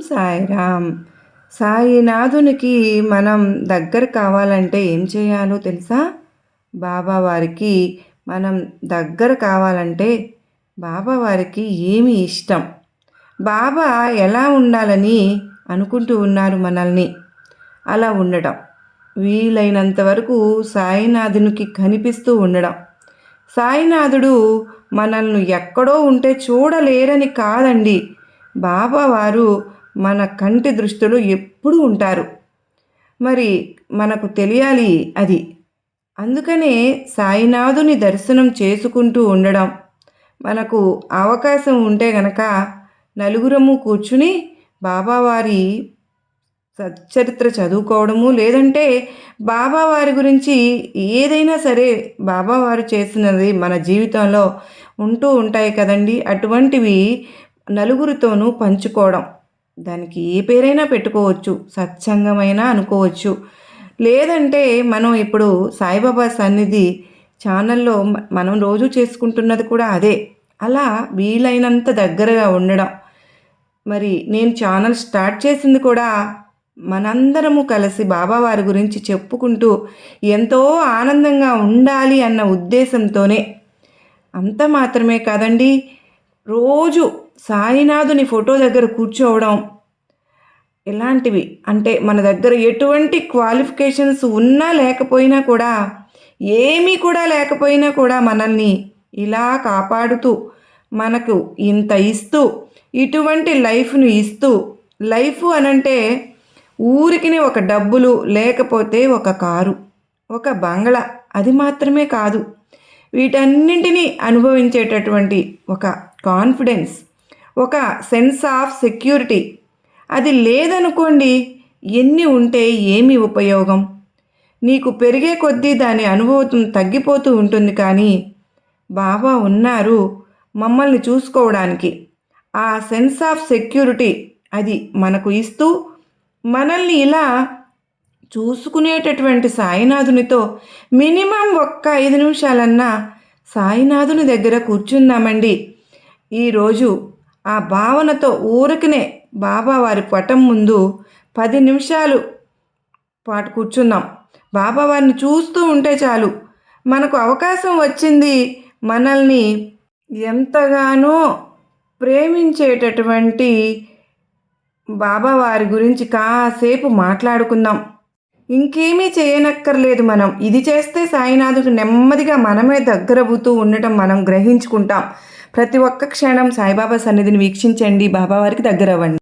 సాయిరామ్. సాయినాథునికి మనం దగ్గర కావాలంటే ఏం చేయాలో తెలుసా? బాబావారికి మనం దగ్గర కావాలంటే బాబావారికి ఏమి ఇష్టం, బాబా ఎలా ఉండాలని అనుకుంటూ ఉన్నారు మనల్ని, అలా ఉండడం, వీలైనంత వరకు సాయినాథునికి కనిపిస్తూ ఉండడం. సాయినాథుడు మనల్ని ఎక్కడో ఉంటే చూడలేరని కాదండి, బాబావారు మన కంటి దృష్టిలో ఎప్పుడూ ఉంటారు. మరి మనకు తెలియాలి అది. అందుకనే సాయినాథుని దర్శనం చేసుకుంటూ ఉండడం, మనకు అవకాశం ఉంటే గనక నలుగురము కూర్చుని బాబావారి సచ్చరిత్ర చదువుకోవడము, లేదంటే బాబావారి గురించి ఏదైనా సరే బాబావారు చేసినది మన జీవితంలో ఉంటూ ఉంటాయి కదండి, అటువంటివి నలుగురితోనూ పంచుకోవడం. దానికి ఏ పేరైనా పెట్టుకోవచ్చు, సత్సంగమైనా అనుకోవచ్చు. లేదంటే మనం ఇప్పుడు సాయిబాబా సన్నిధి ఛానల్లో మనం రోజు చేసుకుంటున్నది కూడా అదే. అలా వీలైనంత దగ్గరగా ఉండడం. మరి నేను ఛానల్ స్టార్ట్ చేసింది కూడా మనందరము కలిసి బాబావారి గురించి చెప్పుకుంటూ ఎంతో ఆనందంగా ఉండాలి అన్న ఉద్దేశంతోనే. అంత మాత్రమే కాదండి, రోజు సాయినాథుని ఫోటో దగ్గర కూర్చోవడం, ఇలాంటివి అంటే మన దగ్గర ఎటువంటి క్వాలిఫికేషన్స్ ఉన్నా లేకపోయినా కూడా, ఏమీ కూడా లేకపోయినా కూడా మనల్ని ఇలా కాపాడుతూ, మనకు ఇంత ఇస్తూ, ఇటువంటి లైఫ్ను ఇస్తూ, లైఫ్ అనంటే ఊరికినే ఒక డబ్బులు, లేకపోతే ఒక కారు, ఒక బంగ్లా, అది మాత్రమే కాదు, వీటన్నింటినీ అనుభవించేటటువంటి ఒక కాన్ఫిడెన్స్, ఒక సెన్స్ ఆఫ్ సెక్యూరిటీ, అది లేదనుకోండి, ఎన్ని ఉంటే ఏమి ఉపయోగం? నీకు పెరిగే కొద్దీ దాని అనుభవం తగ్గిపోతూ ఉంటుంది. కానీ బాబా ఉన్నారు మమ్మల్ని చూసుకోవడానికి. ఆ సెన్స్ ఆఫ్ సెక్యూరిటీ అది మనకు ఇస్తూ, మనల్ని ఇలా చూసుకునేటటువంటి సాయినాథునితో మినిమం ఒక్క 5 నిమిషాలన్నా సాయినాథుని దగ్గర కూర్చుందామండి. ఈరోజు ఆ భావనతో ఊరికనే బాబావారి పటం ముందు 10 నిమిషాలు పాటు కూర్చుందాం. బాబావారిని చూస్తూ ఉంటే చాలు, మనకు అవకాశం వచ్చింది. మనల్ని ఎంతగానో ప్రేమించేటటువంటి బాబావారి గురించి కాసేపు మాట్లాడుకుందాం. ఇంకేమీ చేయనక్కర్లేదు. మనం ఇది చేస్తే సాయినాథుడు నెమ్మదిగా మనమే దగ్గరవుతూ ఉండటం మనం గ్రహించుకుంటాం. ప్రతి ఒక్క క్షణం సాయిబాబా సన్నిధిని వీక్షించండి, బాబావారికి దగ్గర అవ్వండి.